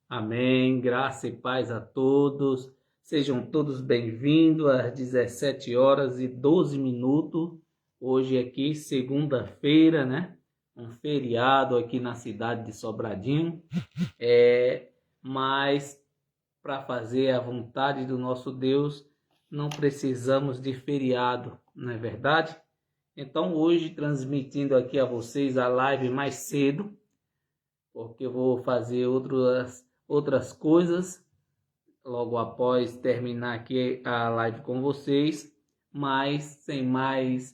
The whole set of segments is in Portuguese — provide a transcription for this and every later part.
Amém, graça e paz a todos. Sejam todos bem-vindos às 17 horas e 12 minutos. Hoje aqui, segunda-feira, né? Um feriado aqui na cidade de Sobradinho. Mas para fazer a vontade do nosso Deus, não precisamos de feriado, não é verdade? Então hoje, transmitindo aqui a vocês a live mais cedo, porque eu vou fazer outras coisas logo após terminar aqui a live com vocês, mas sem mais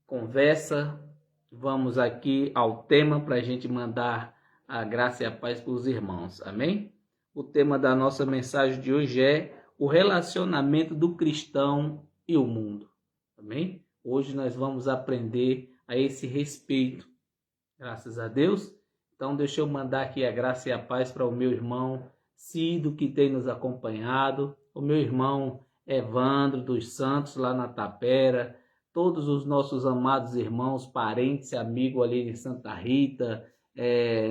conversa, vamos aqui ao tema para a gente mandar a graça e a paz para os irmãos, amém? O tema da nossa mensagem de hoje é o relacionamento do cristão e o mundo, amém? Hoje nós vamos aprender a esse respeito, graças a Deus. Então deixa eu mandar aqui a graça e a paz para o meu irmão Cido, que tem nos acompanhado, o meu irmão Evandro dos Santos, lá na Tapera, todos os nossos amados irmãos, parentes, amigos ali em Santa Rita,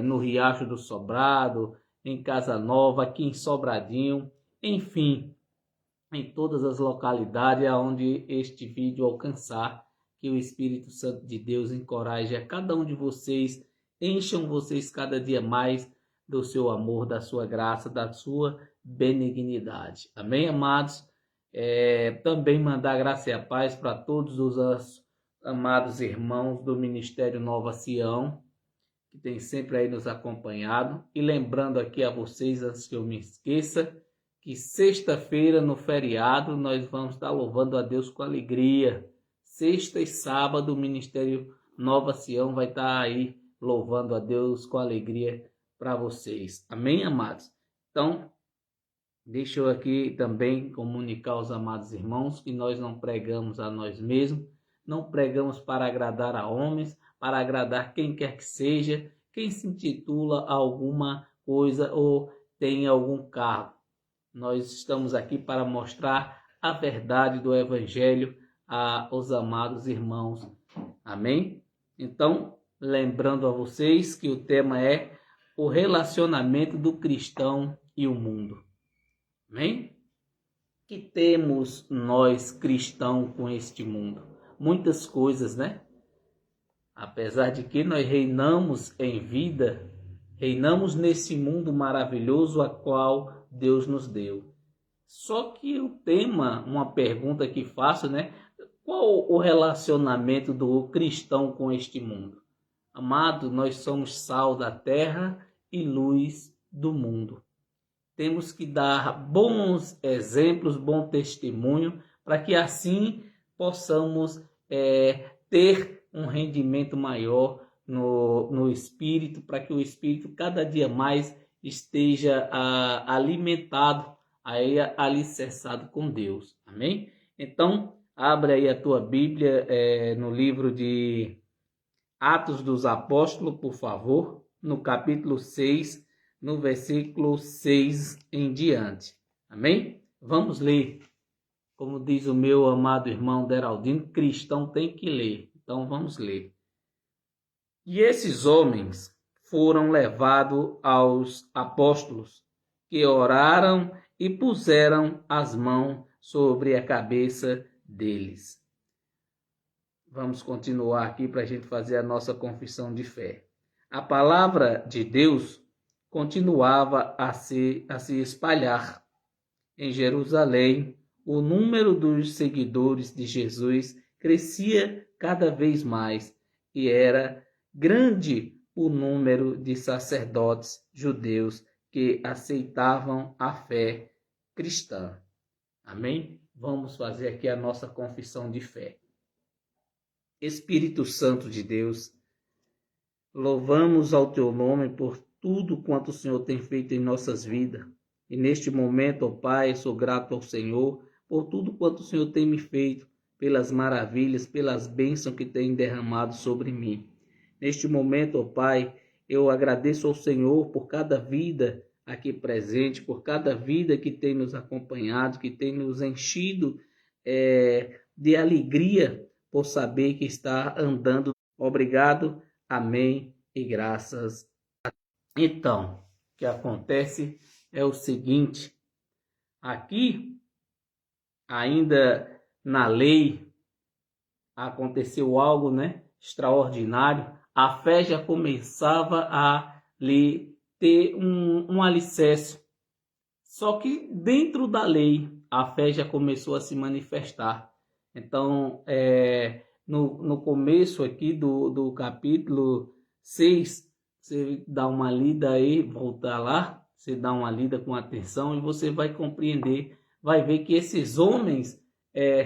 no Riacho do Sobrado, em Casa Nova, aqui em Sobradinho, enfim, em todas as localidades aonde este vídeo alcançar, que o Espírito Santo de Deus encoraje a cada um de vocês, encham vocês cada dia mais do seu amor, da sua graça, da sua benignidade. Amém, amados? Também mandar graça e a paz para todos os amados irmãos do Ministério Nova Sião, que tem sempre aí nos acompanhado. E lembrando aqui a vocês, antes que eu me esqueça, que sexta-feira, no feriado, nós vamos estar louvando a Deus com alegria. Sexta e sábado, o Ministério Nova Sião vai estar aí louvando a Deus com alegria para vocês. Amém, amados? Então, deixa eu aqui também comunicar aos amados irmãos que nós não pregamos a nós mesmos, não pregamos para agradar a homens, para agradar quem quer que seja, quem se intitula alguma coisa ou tem algum cargo. Nós estamos aqui para mostrar a verdade do Evangelho aos amados irmãos. Amém? Então, lembrando a vocês que o tema é o relacionamento do cristão e o mundo. Amém? Que temos nós cristãos com este mundo? Muitas coisas, né? Apesar de que nós reinamos em vida, reinamos nesse mundo maravilhoso a qual Deus nos deu. Só que o tema, uma pergunta que faço, né? Qual o relacionamento do cristão com este mundo? Amado, nós somos sal da terra e luz do mundo. Temos que dar bons exemplos, bom testemunho, para que assim possamos ter um rendimento maior no espírito, para que o espírito cada dia mais esteja alimentado, alicerçado com Deus. Amém? Então, abre aí a tua Bíblia no livro de Atos dos Apóstolos, por favor, no capítulo 6, no versículo 6 em diante. Amém? Vamos ler. Como diz o meu amado irmão Deraldino, cristão tem que ler. Então vamos ler. E esses homens foram levados aos apóstolos, que oraram e puseram as mãos sobre a cabeça deles. Vamos continuar aqui para a gente fazer a nossa confissão de fé. A palavra de Deus continuava a se espalhar. Em Jerusalém, o número dos seguidores de Jesus crescia cada vez mais e era grande o número de sacerdotes judeus que aceitavam a fé cristã. Amém? Vamos fazer aqui a nossa confissão de fé. Espírito Santo de Deus, louvamos ao teu nome por tudo quanto o Senhor tem feito em nossas vidas. E neste momento, ó Pai, sou grato ao Senhor por tudo quanto o Senhor tem me feito, pelas maravilhas, pelas bênçãos que tem derramado sobre mim. Neste momento, ó Pai, eu agradeço ao Senhor por cada vida aqui presente, por cada vida que tem nos acompanhado, que tem nos enchido de alegria por saber que está andando. Obrigado, amém e graças a Deus. Então, que acontece é o seguinte: aqui, ainda na lei, aconteceu algo, né, extraordinário. A fé já começava a lhe ter um alicerce. Só que dentro da lei, a fé já começou a se manifestar. Então, no começo aqui do capítulo 6, você dá uma lida aí, voltar lá, você dá uma lida com atenção e você vai compreender, vai ver que esses homens,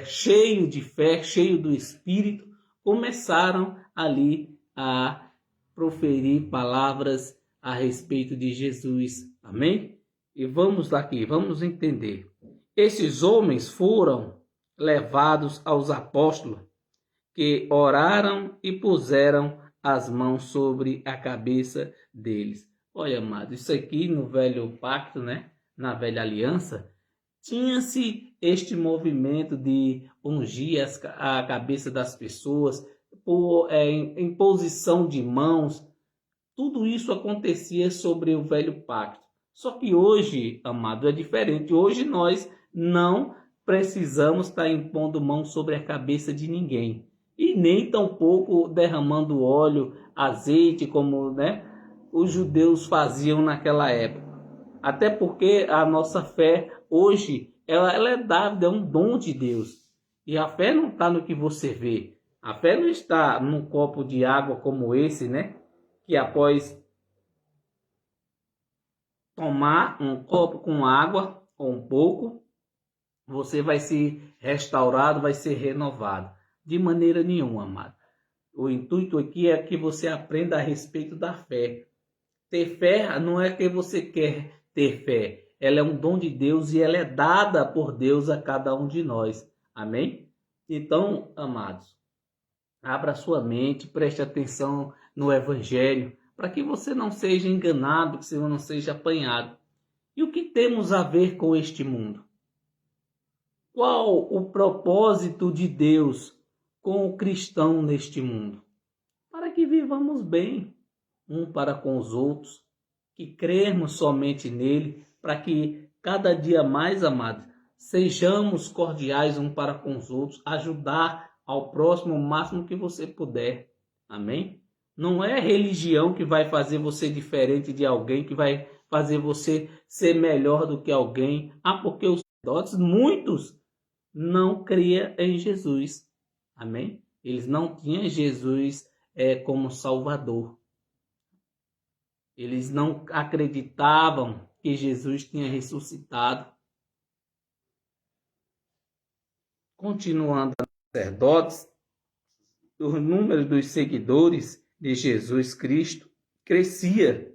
cheios de fé, cheios do Espírito, começaram ali a proferir palavras a respeito de Jesus. Amém? E vamos aqui, vamos entender. Esses homens foram levados aos apóstolos, que oraram e puseram as mãos sobre a cabeça deles. Olha, amado, isso aqui no velho pacto, né? Na velha aliança, tinha-se este movimento de ungir a cabeça das pessoas por imposição de mãos. Tudo isso acontecia sobre o velho pacto. Só que hoje, amado, é diferente. Hoje nós não precisamos estar impondo mão sobre a cabeça de ninguém. E nem tampouco derramando óleo, azeite, como, né, os judeus faziam naquela época. Até porque a nossa fé hoje, ela é dada, é um dom de Deus. E a fé não está no que você vê. A fé não está num copo de água como esse, né? Que após tomar um copo com água, ou um pouco, você vai ser restaurado, vai ser renovado. De maneira nenhuma, amado. O intuito aqui é que você aprenda a respeito da fé. Ter fé não é que você quer ter fé. Ela é um dom de Deus e ela é dada por Deus a cada um de nós. Amém? Então, amados, abra sua mente, preste atenção no Evangelho, para que você não seja enganado, que você não seja apanhado. E o que temos a ver com este mundo? Qual o propósito de Deus com o cristão neste mundo? Para que vivamos bem um para com os outros, que crermos somente nele, para que cada dia mais, amados, sejamos cordiais um para com os outros, ajudar ao próximo o máximo que você puder. Amém? Não é religião que vai fazer você diferente de alguém, que vai fazer você ser melhor do que alguém. Porque os sacerdotes, muitos, não criam em Jesus. Amém? Eles não tinham Jesus como Salvador. Eles não acreditavam que Jesus tinha ressuscitado. Continuando, sacerdotes, o número dos seguidores de Jesus Cristo crescia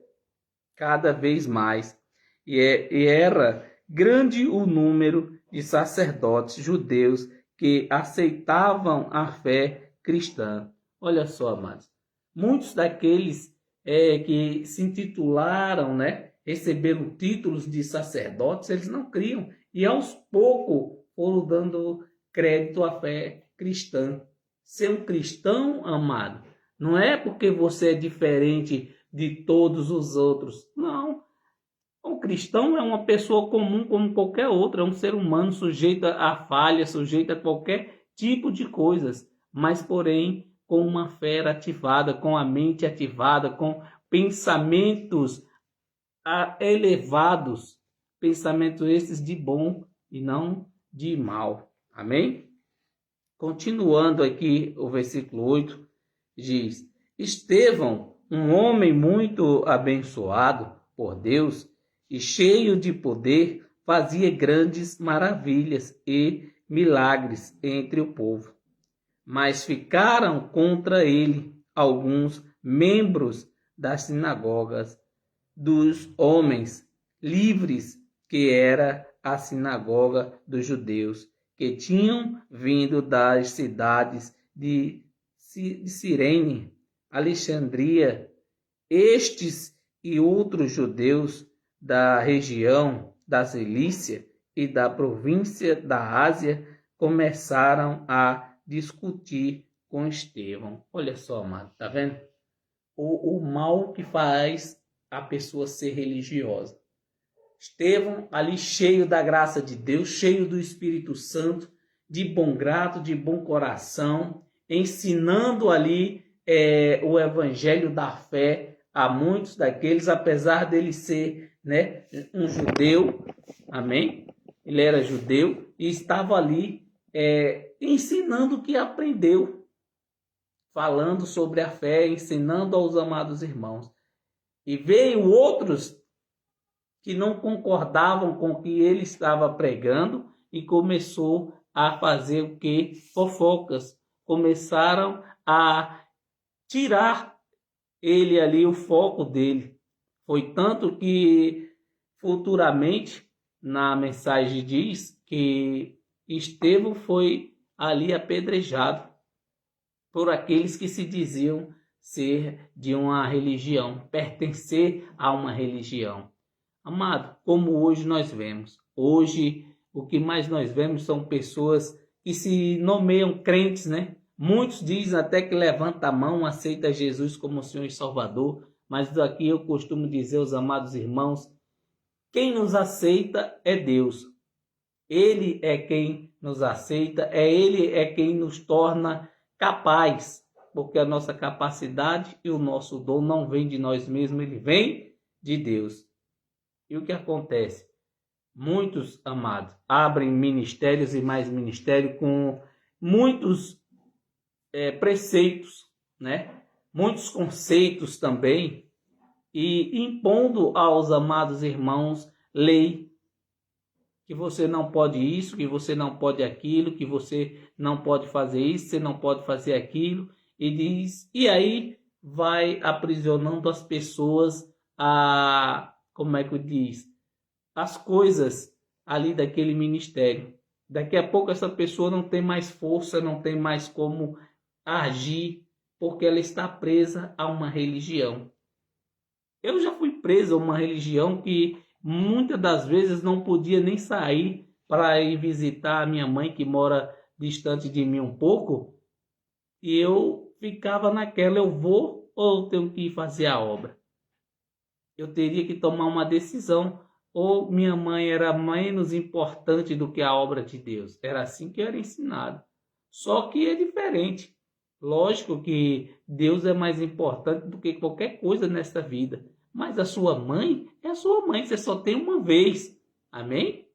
cada vez mais e era grande o número de sacerdotes judeus que aceitavam a fé cristã. Olha só, amados, muitos daqueles que se intitularam, né, receberam títulos de sacerdotes, eles não criam e aos poucos foram dando crédito à fé cristã. Ser um cristão, amado, não é porque você é diferente de todos os outros. Não. Um cristão é uma pessoa comum como qualquer outra, é um ser humano sujeito a falha, sujeito a qualquer tipo de coisas, mas porém com uma fé ativada, com a mente ativada, com pensamentos elevados, pensamentos esses de bom e não de mal. Amém? Continuando aqui o versículo 8, diz: Estevão, um homem muito abençoado por Deus e cheio de poder, fazia grandes maravilhas e milagres entre o povo. Mas ficaram contra ele alguns membros das sinagogas dos homens livres, que era a sinagoga dos judeus, que tinham vindo das cidades de Cirene, Alexandria. Estes e outros judeus da região da Cilícia e da província da Ásia começaram a discutir com Estevão. Olha só, amado, tá vendo? O mal que faz a pessoa ser religiosa. Estevão ali cheio da graça de Deus, cheio do Espírito Santo, de bom grado, de bom coração, ensinando ali o evangelho da fé a muitos daqueles, apesar dele ser, né, um judeu, amém? Ele era judeu e estava ali ensinando o que aprendeu, falando sobre a fé, ensinando aos amados irmãos. E veio outros que não concordavam com o que ele estava pregando e começou a fazer o que? Fofocas. Começaram a tirar ele ali, o foco dele. Foi tanto que futuramente na mensagem diz que Estevão foi ali apedrejado por aqueles que se diziam ser de uma religião, pertencer a uma religião. Amado, como hoje nós vemos, hoje o que mais nós vemos são pessoas que se nomeiam crentes, né? Muitos dizem até que levanta a mão, aceita Jesus como Senhor e Salvador, mas aqui eu costumo dizer aos amados irmãos, quem nos aceita é Deus. Ele é quem nos aceita, Ele é quem nos torna capaz, porque a nossa capacidade e o nosso dom não vem de nós mesmos, ele vem de Deus. E o que acontece? Muitos, amados, abrem ministérios e mais ministérios com muitos preceitos, né? Muitos conceitos também, e impondo aos amados irmãos lei, que você não pode isso, que você não pode aquilo, que você não pode fazer isso, você não pode fazer aquilo, e aí vai aprisionando as pessoas a, como é que diz, as coisas ali daquele ministério. Daqui a pouco essa pessoa não tem mais força, não tem mais como agir, porque ela está presa a uma religião. Eu já fui preso a uma religião que muitas das vezes não podia nem sair para ir visitar a minha mãe, que mora distante de mim um pouco, e eu ficava naquela, eu vou ou eu tenho que ir fazer a obra? Eu teria que tomar uma decisão, ou minha mãe era menos importante do que a obra de Deus. Era assim que eu era ensinado. Só que é diferente. Lógico que Deus é mais importante do que qualquer coisa nessa vida. Mas a sua mãe é a sua mãe, você só tem uma vez. Amém?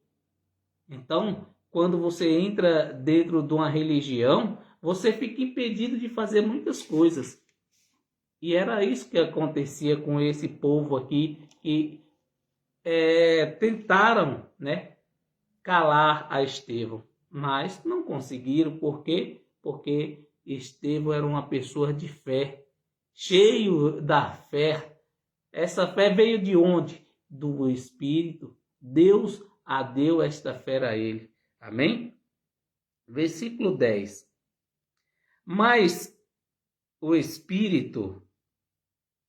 Então, quando você entra dentro de uma religião, você fica impedido de fazer muitas coisas. E era isso que acontecia com esse povo aqui, que tentaram, né, calar a Estevão, mas não conseguiram. Por quê? Porque Estevão era uma pessoa de fé, cheio da fé. Essa fé veio de onde? Do Espírito. Deus deu esta fé a ele. Amém? Versículo 10. Mas o Espírito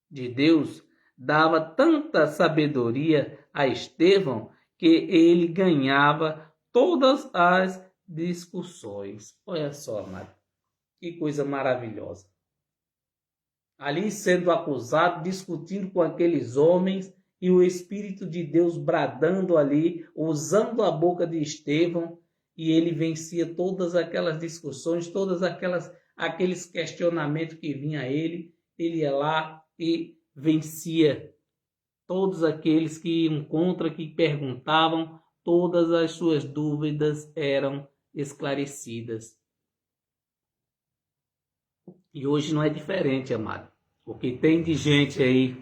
de Deus dava tanta sabedoria a Estevão que ele ganhava todas as discussões. Olha só, amado, que coisa maravilhosa. Ali sendo acusado, discutindo com aqueles homens, e o Espírito de Deus bradando ali, usando a boca de Estevão, e ele vencia todas aquelas discussões, aqueles questionamentos que vinha a ele ia lá e vencia todos aqueles que iam contra, que perguntavam, todas as suas dúvidas eram esclarecidas. E hoje não é diferente, amado. Porque tem de gente aí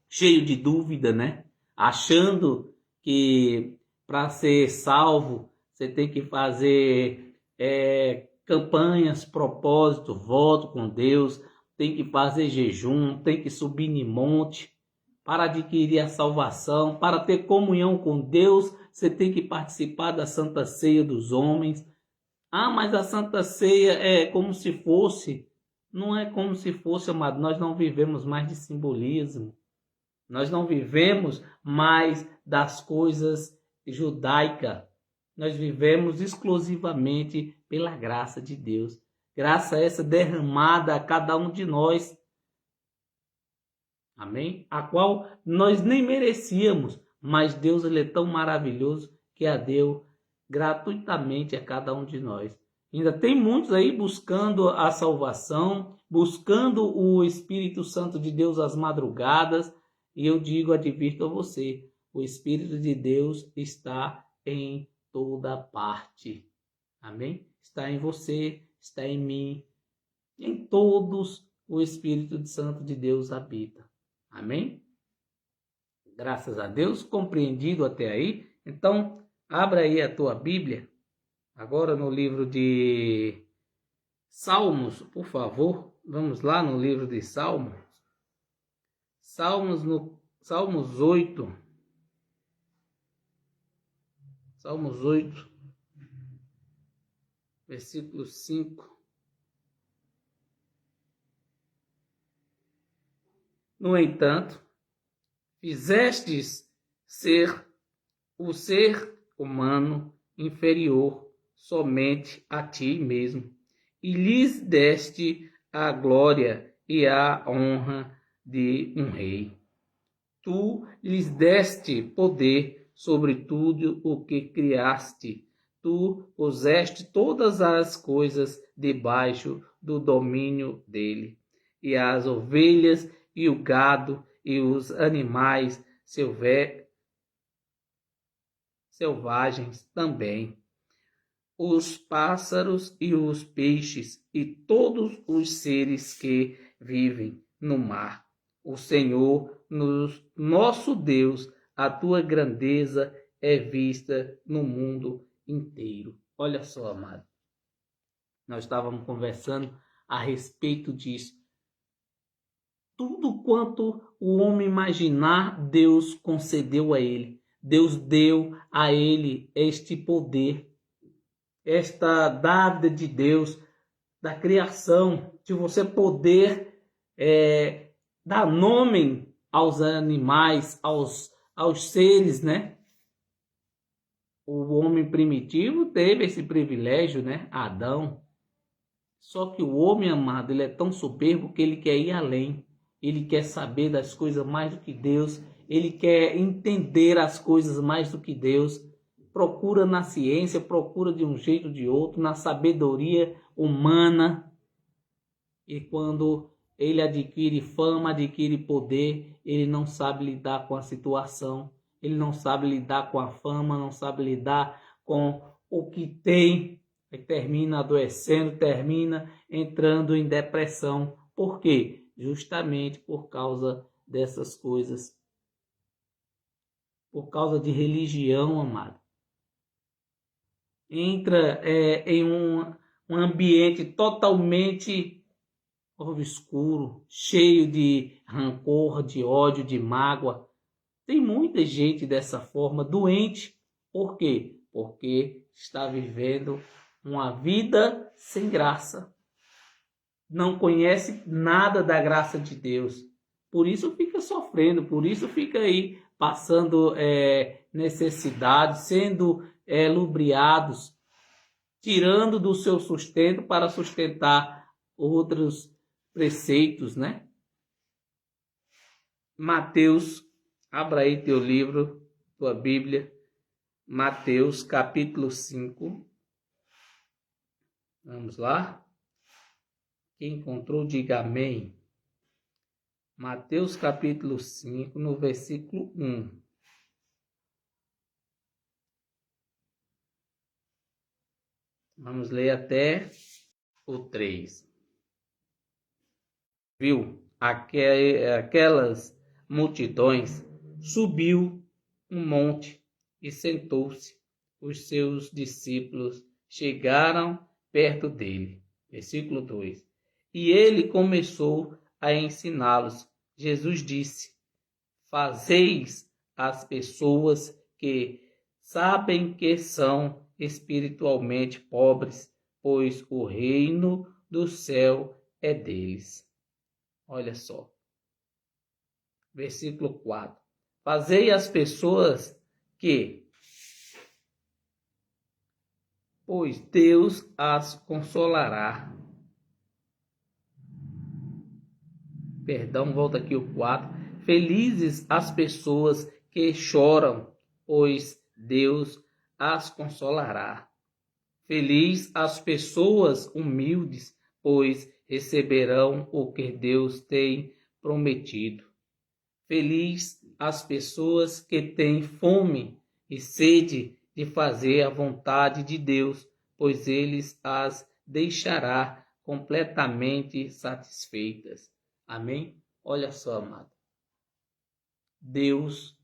cheio de dúvida, né? Achando que para ser salvo você tem que fazer campanhas, propósito, voto com Deus, tem que fazer jejum, tem que subir em monte para adquirir a salvação, para ter comunhão com Deus, você tem que participar da Santa Ceia dos homens. Ah, mas a Santa Ceia é como se fosse. Não é como se fosse, amado. Nós não vivemos mais de simbolismo. Nós não vivemos mais das coisas judaicas. Nós vivemos exclusivamente pela graça de Deus. Graça essa derramada a cada um de nós. Amém? A qual nós nem merecíamos, mas Deus ele é tão maravilhoso que a deu gratuitamente a cada um de nós. Ainda tem muitos aí buscando a salvação, buscando o Espírito Santo de Deus às madrugadas, e eu digo, advirto a você, o Espírito de Deus está em toda parte. Amém? Está em você, está em mim, em todos o Espírito Santo de Deus habita. Amém? Graças a Deus, compreendido até aí. Então, abra aí a tua Bíblia, agora no livro de Salmos, por favor. Vamos lá no livro de Salmos. Salmos 8. Salmos 8, versículo 5. No entanto, fizestes o ser humano inferior somente a ti mesmo, e lhes deste a glória e a honra de um rei. Tu lhes deste poder sobre tudo o que criaste. Tu puseste todas as coisas debaixo do domínio dele, e as ovelhas e o gado e os animais selvagens também, os pássaros e os peixes e todos os seres que vivem no mar. O Senhor, nosso Deus, a tua grandeza é vista no mundo inteiro. Olha só, amado. Nós estávamos conversando a respeito disso. Tudo quanto o homem imaginar, Deus concedeu a ele. Deus deu a ele este poder, esta dávida de Deus, da criação, de você poder dar nome aos animais, aos seres, né? O homem primitivo teve esse privilégio, né? Adão. Só que o homem, amado, ele é tão soberbo que ele quer ir além. Ele quer saber das coisas mais do que Deus. Ele quer entender as coisas mais do que Deus. Procura na ciência, procura de um jeito ou de outro, na sabedoria humana. E quando ele adquire fama, adquire poder, ele não sabe lidar com a situação. Ele não sabe lidar com a fama, não sabe lidar com o que tem. Aí termina adoecendo, termina entrando em depressão. Por quê? Justamente por causa dessas coisas. Por causa de religião, amado. Entra em um ambiente totalmente obscuro, cheio de rancor, de ódio, de mágoa. Tem muita gente dessa forma, doente. Por quê? Porque está vivendo uma vida sem graça. Não conhece nada da graça de Deus. Por isso fica sofrendo, por isso fica aí passando necessidade, sendo lubriados, tirando do seu sustento para sustentar outros preceitos, né? Mateus, abra aí teu livro, tua Bíblia, Mateus capítulo 5. Vamos lá? Quem encontrou, diga amém. Mateus capítulo 5, no versículo 1. Vamos ler até o 3. Viu aquelas multidões, subiu um monte e sentou-se. Os seus discípulos chegaram perto dele. Versículo 2. E ele começou a ensiná-los. Jesus disse: fazeis as pessoas que sabem que são espiritualmente pobres, pois o reino do céu é deles. Olha só. Versículo 4. Fazei as pessoas que, pois Deus as consolará. Perdão, volta aqui o 4. Felizes as pessoas que choram, pois Deus as consolará. Feliz as pessoas humildes, pois receberão o que Deus tem prometido. Feliz as pessoas que têm fome e sede de fazer a vontade de Deus, pois eles as deixará completamente satisfeitas. Amém? Olha só, amado. Deus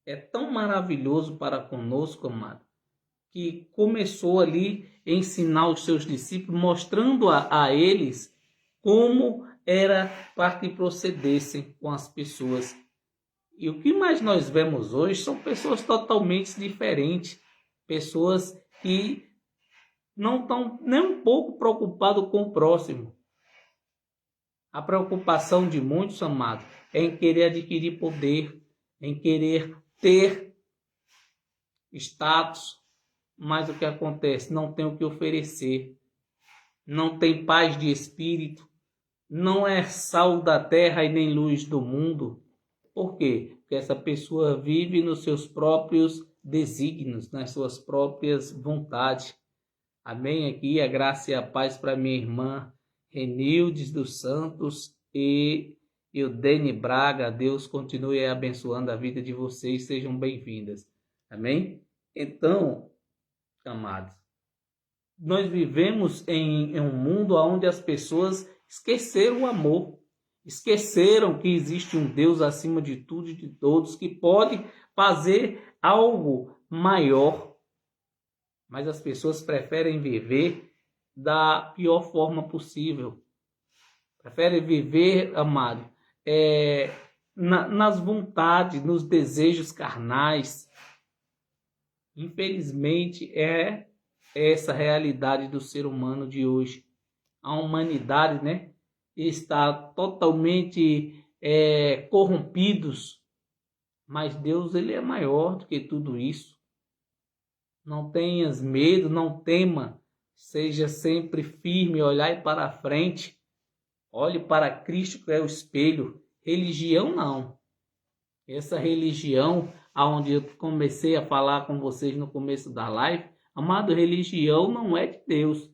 é tão maravilhoso para conosco, amado, que começou ali a ensinar os seus discípulos, mostrando a eles como era para que procedessem com as pessoas. E o que mais nós vemos hoje são pessoas totalmente diferentes, pessoas que não estão nem um pouco preocupadas com o próximo. A preocupação de muitos, amados, é em querer adquirir poder, em querer ter status, mas o que acontece? Não tem o que oferecer, não tem paz de espírito, não é sal da terra e nem luz do mundo. Por quê? Porque essa pessoa vive nos seus próprios desígnios, nas suas próprias vontades. Amém? Aqui a graça e a paz para minha irmã Renildes dos Santos e Eudene Braga. Deus continue abençoando a vida de vocês. Sejam bem-vindas. Amém? Então, amados, nós vivemos em um mundo onde as pessoas esqueceram o amor. Esqueceram que existe um Deus acima de tudo e de todos que pode fazer algo maior. Mas as pessoas preferem viver da pior forma possível. Preferem viver, amado, nas vontades, nos desejos carnais. Infelizmente, é essa realidade do ser humano de hoje. A humanidade, né, está totalmente corrompidos. Mas Deus, ele é maior do que tudo isso. Não tenhas medo, não tema, seja sempre firme, olhai para a frente, olhe para Cristo que é o espelho. Religião não. Essa religião, aonde eu comecei a falar com vocês no começo da live, amado, religião não é de Deus.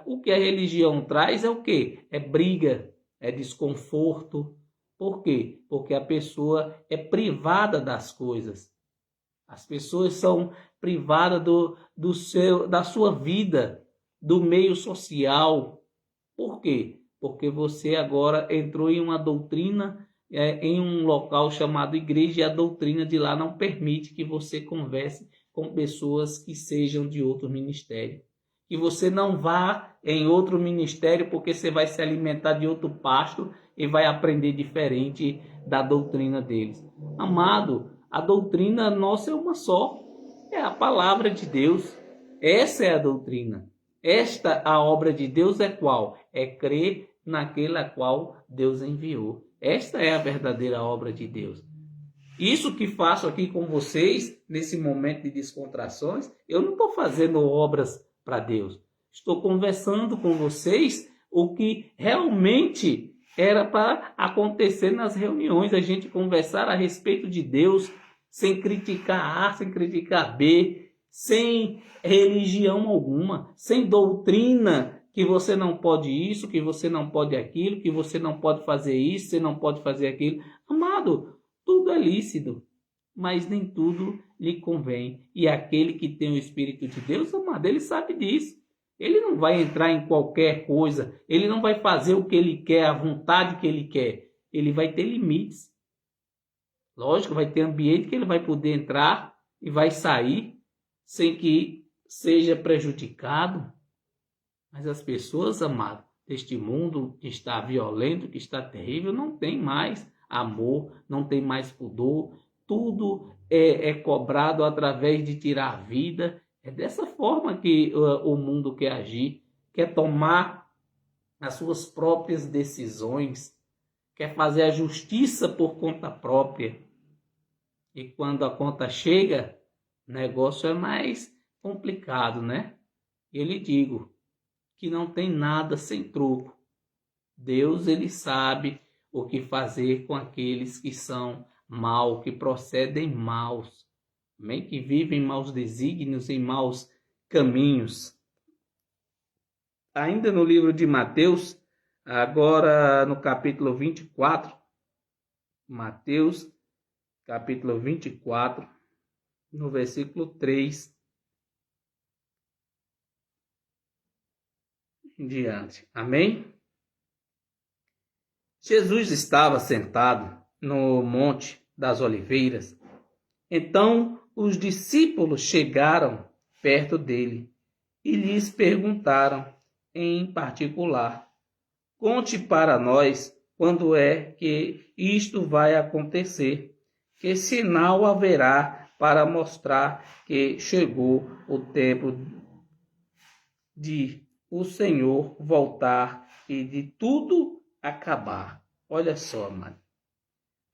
O que a religião traz é o quê? É briga, é desconforto. Por quê? Porque a pessoa é privada das coisas. As pessoas são privadas da sua vida, do meio social. Por quê? Porque você agora entrou em uma doutrina, em um local chamado igreja, e a doutrina de lá não permite que você converse com pessoas que sejam de outro ministério. Que você não vá em outro ministério porque você vai se alimentar de outro pasto e vai aprender diferente da doutrina deles. Amado, a doutrina nossa é uma só, é a palavra de Deus. Essa é a doutrina. A obra de Deus é qual? É crer naquele a qual Deus enviou. Esta é a verdadeira obra de Deus. Isso que faço aqui com vocês, nesse momento de descontrações, eu não estou fazendo obras para Deus. Estou conversando com vocês o que realmente era para acontecer nas reuniões, a gente conversar a respeito de Deus, sem criticar A, sem criticar B, sem religião alguma, sem doutrina, que você não pode isso, que você não pode aquilo, que você não pode fazer isso, você não pode fazer aquilo. Amado, tudo é lícito, mas nem tudo lhe convém. E aquele que tem o Espírito de Deus, amado, ele sabe disso. Ele não vai entrar em qualquer coisa, ele não vai fazer o que ele quer, a vontade que ele quer. Ele vai ter limites. Lógico, vai ter ambiente que ele vai poder entrar e vai sair sem que seja prejudicado. Mas as pessoas, amado, deste mundo que está violento, que está terrível, não tem mais amor, não tem mais pudor. Tudo é cobrado através de tirar a vida. É dessa forma que o mundo quer agir, quer tomar as suas próprias decisões, quer fazer a justiça por conta própria. E quando a conta chega, o negócio é mais complicado, né? Eu lhe digo que não tem nada sem troco. Deus, ele sabe o que fazer com aqueles que são maus, que procedem maus, amém? Que vivem maus desígnios e maus caminhos. Ainda no livro de Mateus, agora no capítulo 24, Mateus, capítulo 24, no versículo 3 em diante. Amém? Jesus estava sentado no Monte das Oliveiras. Então os discípulos chegaram perto dele e lhes perguntaram em particular: conte para nós quando é que isto vai acontecer, que sinal haverá para mostrar que chegou o tempo de o Senhor voltar e de tudo acabar. Olha só, mano.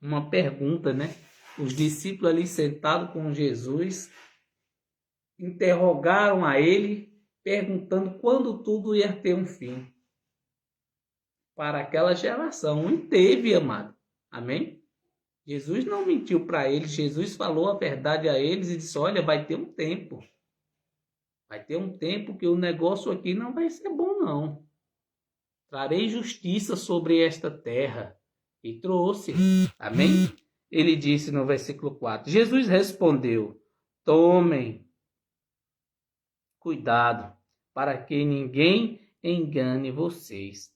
Uma pergunta, né? Os discípulos ali sentados com Jesus interrogaram a ele, perguntando quando tudo ia ter um fim para aquela geração. E teve, amado. Amém? Jesus não mentiu para eles. Jesus falou a verdade a eles e disse: olha, vai ter um tempo. Vai ter um tempo que o negócio aqui não vai ser bom, não. Trarei justiça sobre esta terra. E trouxe. Amém? Ele disse no versículo 4. Jesus respondeu: tomem cuidado para que ninguém engane vocês,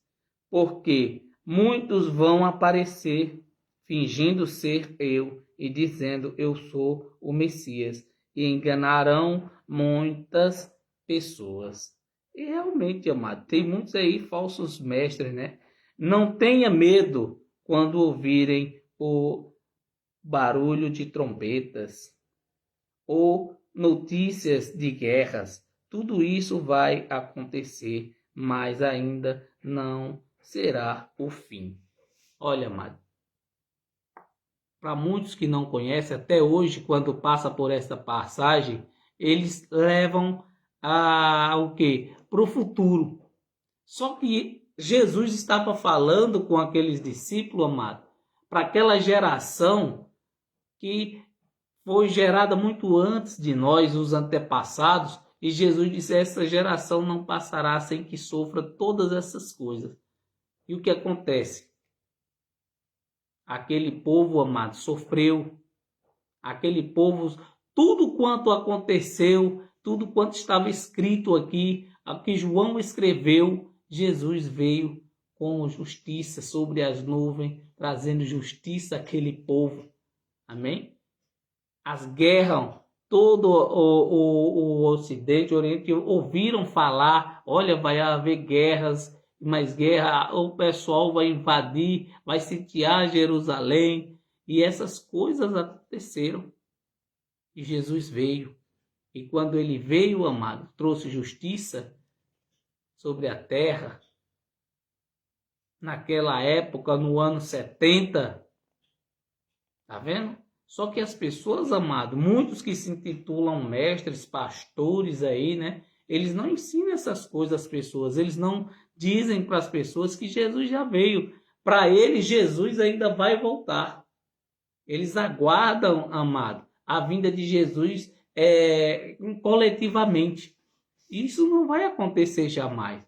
porque muitos vão aparecer fingindo ser eu e dizendo eu sou o Messias, e enganarão muitas pessoas. E realmente, amado, tem muitos aí falsos mestres, né? Não tenha medo quando ouvirem o barulho de trombetas ou notícias de guerras. Tudo isso vai acontecer, mas ainda não será o fim. Olha, amado, para muitos que não conhecem, até hoje, quando passa por esta passagem, eles levam o quê? Para o futuro. Só que Jesus estava falando com aqueles discípulos, amado, para aquela geração que foi gerada muito antes de nós, os antepassados, e Jesus disse: essa geração não passará sem que sofra todas essas coisas. E o que acontece? Aquele povo, amado, sofreu. Aquele povo, tudo quanto aconteceu, tudo quanto estava escrito aqui, o que João escreveu, Jesus veio com justiça sobre as nuvens, trazendo justiça àquele povo. Amém? As guerras, todo o Ocidente, o Oriente, ouviram falar: olha, vai haver guerras, mais guerra, o pessoal vai invadir, vai sitiar Jerusalém, e essas coisas aconteceram. E Jesus veio, e quando ele veio, amado, trouxe justiça sobre a terra. Naquela época, no ano 70, tá vendo? Só que as pessoas, amado, muitos que se intitulam mestres, pastores aí, né? Eles não ensinam essas coisas às pessoas. Eles não dizem para as pessoas que Jesus já veio. Para eles, Jesus ainda vai voltar. Eles aguardam, amado, a vinda de Jesus coletivamente. Isso não vai acontecer jamais.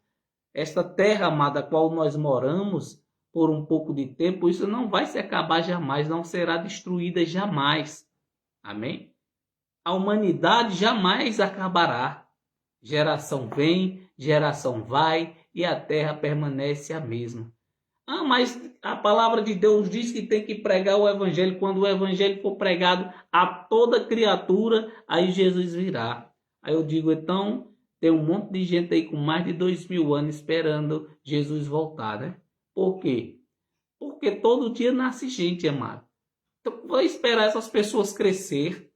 Esta terra, amada, a qual nós moramos por um pouco de tempo, isso não vai se acabar jamais, não será destruída jamais. Amém? A humanidade jamais acabará. Geração vem, geração vai e a terra permanece a mesma. Mas a palavra de Deus diz que tem que pregar o evangelho. Quando o evangelho for pregado a toda criatura, aí Jesus virá. Aí eu digo, então, tem um monte de gente aí com mais de 2000 anos esperando Jesus voltar, né? Por quê? Porque todo dia nasce gente, amado. Então, vou esperar essas pessoas crescer,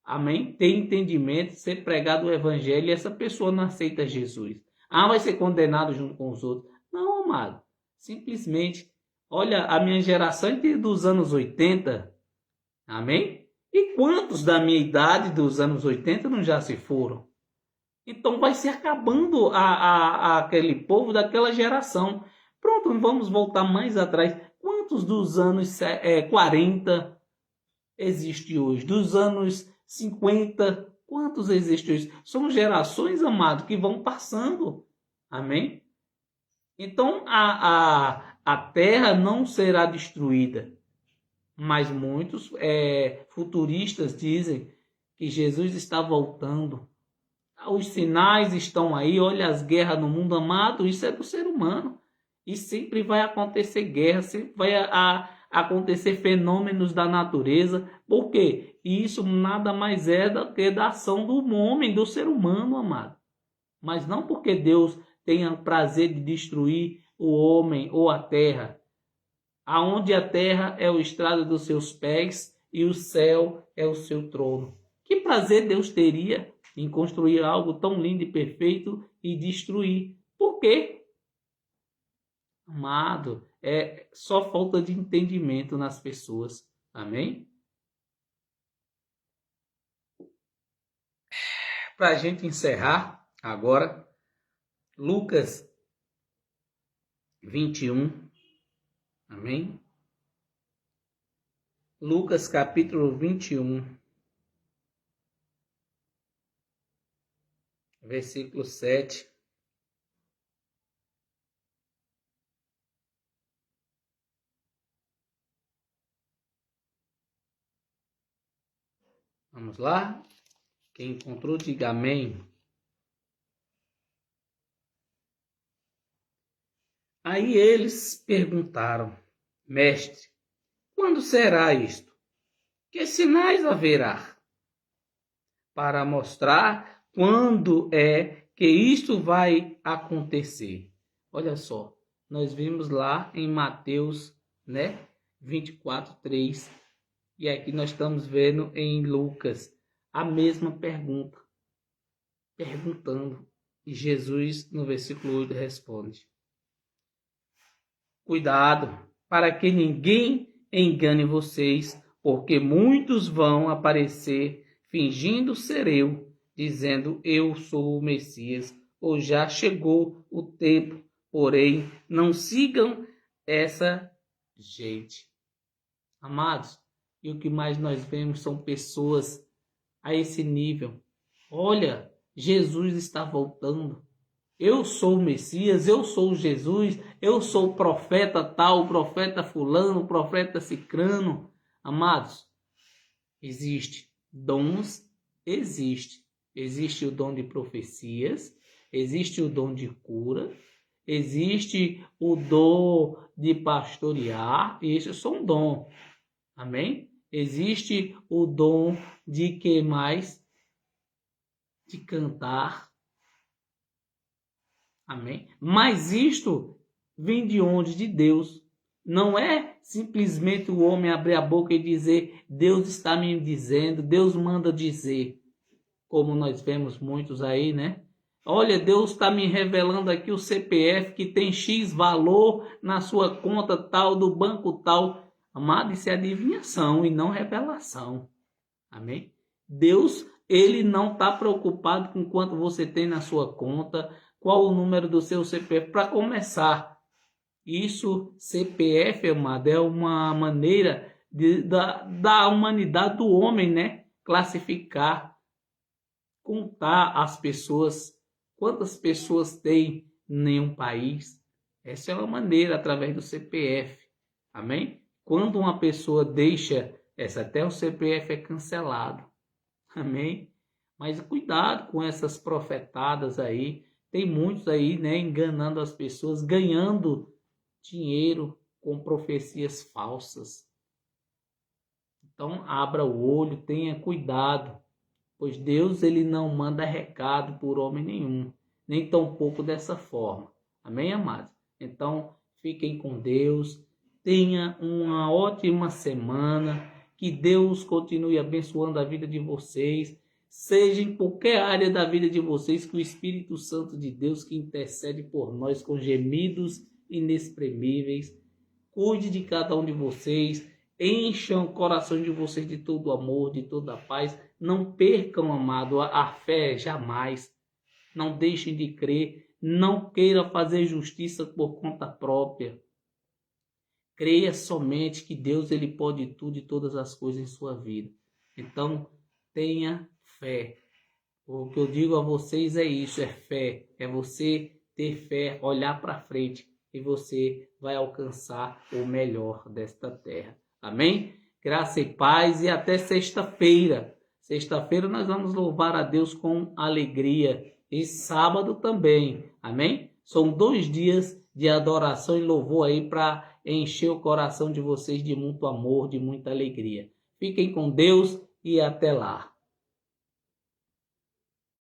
amém? Ter entendimento, ser pregado o evangelho e essa pessoa não aceita Jesus. Vai ser condenado junto com os outros. Não, amado. Simplesmente, olha, a minha geração dos anos 80, amém? E quantos da minha idade dos anos 80 não já se foram? Então vai se acabando aquele povo daquela geração. Pronto, vamos voltar mais atrás. quantos dos anos 40 existe hoje? Dos anos 50, quantos existem hoje? São gerações, amado, que vão passando. Amém? Então, a terra não será destruída. Mas muitos futuristas dizem que Jesus está voltando. Os sinais estão aí, olha as guerras no mundo, amado, isso é do ser humano. E sempre vai acontecer guerra, sempre vai acontecer fenômenos da natureza. Por quê? E isso nada mais é do que da ação do homem, do ser humano, amado. Mas não porque Deus tenha prazer de destruir o homem ou a terra. Aonde a terra é o estrado dos seus pés e o céu é o seu trono. Que prazer Deus teria em construir algo tão lindo e perfeito e destruir? Por quê? Amado, é só falta de entendimento nas pessoas. Amém? Para a gente encerrar agora, Lucas 21. Amém? Lucas capítulo 21, versículo 7. Vamos lá? Quem encontrou, diga amém. Aí eles perguntaram: Mestre, quando será isto? Que sinais haverá para mostrar quando é que isto vai acontecer? Olha só, nós vimos lá em Mateus, 24:3, e aqui nós estamos vendo em Lucas a mesma pergunta, perguntando, e Jesus no versículo 8 responde: Cuidado, para que ninguém engane vocês, porque muitos vão aparecer fingindo ser eu, dizendo eu sou o Messias, ou já chegou o tempo, porém não sigam essa gente. Amados, e o que mais nós vemos são pessoas a esse nível. Olha, Jesus está voltando. Eu sou o Messias, eu sou Jesus, eu sou o profeta tal, o profeta fulano, o profeta cicrano. Amados, existe dons, existe. Existe o dom de profecias, existe o dom de cura, existe o dom de pastorear, isso é só um dom. Amém? Existe o dom de que mais? De cantar. Amém? Mas isto vem de onde? De Deus. Não é simplesmente o homem abrir a boca e dizer Deus está me dizendo, Deus manda dizer. Como nós vemos muitos aí, né? Olha, Deus está me revelando aqui o CPF que tem X valor na sua conta tal, do banco tal. Amado, isso é adivinhação e não revelação. Amém? Deus, ele não está preocupado com quanto você tem na sua conta, qual o número do seu CPF. Para começar, isso, CPF, amado, é uma maneira da humanidade, do homem, né? Classificar, contar as pessoas, quantas pessoas tem em um país. Essa é uma maneira, através do CPF. Amém? Quando uma pessoa deixa até o CPF é cancelado. Amém? Mas cuidado com essas profetadas aí. Tem muitos aí, né, enganando as pessoas, ganhando dinheiro com profecias falsas. Então, abra o olho, tenha cuidado, pois Deus ele não manda recado por homem nenhum, nem tampouco dessa forma. Amém, amados? Então, fiquem com Deus, tenha uma ótima semana, que Deus continue abençoando a vida de vocês, seja em qualquer área da vida de vocês, que o Espírito Santo de Deus, que intercede por nós com gemidos inexprimíveis, cuide de cada um de vocês, encham o coração de vocês de todo amor, de toda paz. Não percam, amado, a fé jamais. Não deixem de crer. Não queira fazer justiça por conta própria. Creia somente que Deus ele pode tudo e todas as coisas em sua vida. Então, tenha fé. O que eu digo a vocês é isso, é fé. É você ter fé, olhar para frente e você vai alcançar o melhor desta terra. Amém? Graça e paz e até sexta-feira. Sexta-feira nós vamos louvar a Deus com alegria e sábado também. Amém? São 2 dias de adoração e louvor aí para encher o coração de vocês de muito amor, de muita alegria. Fiquem com Deus e até lá.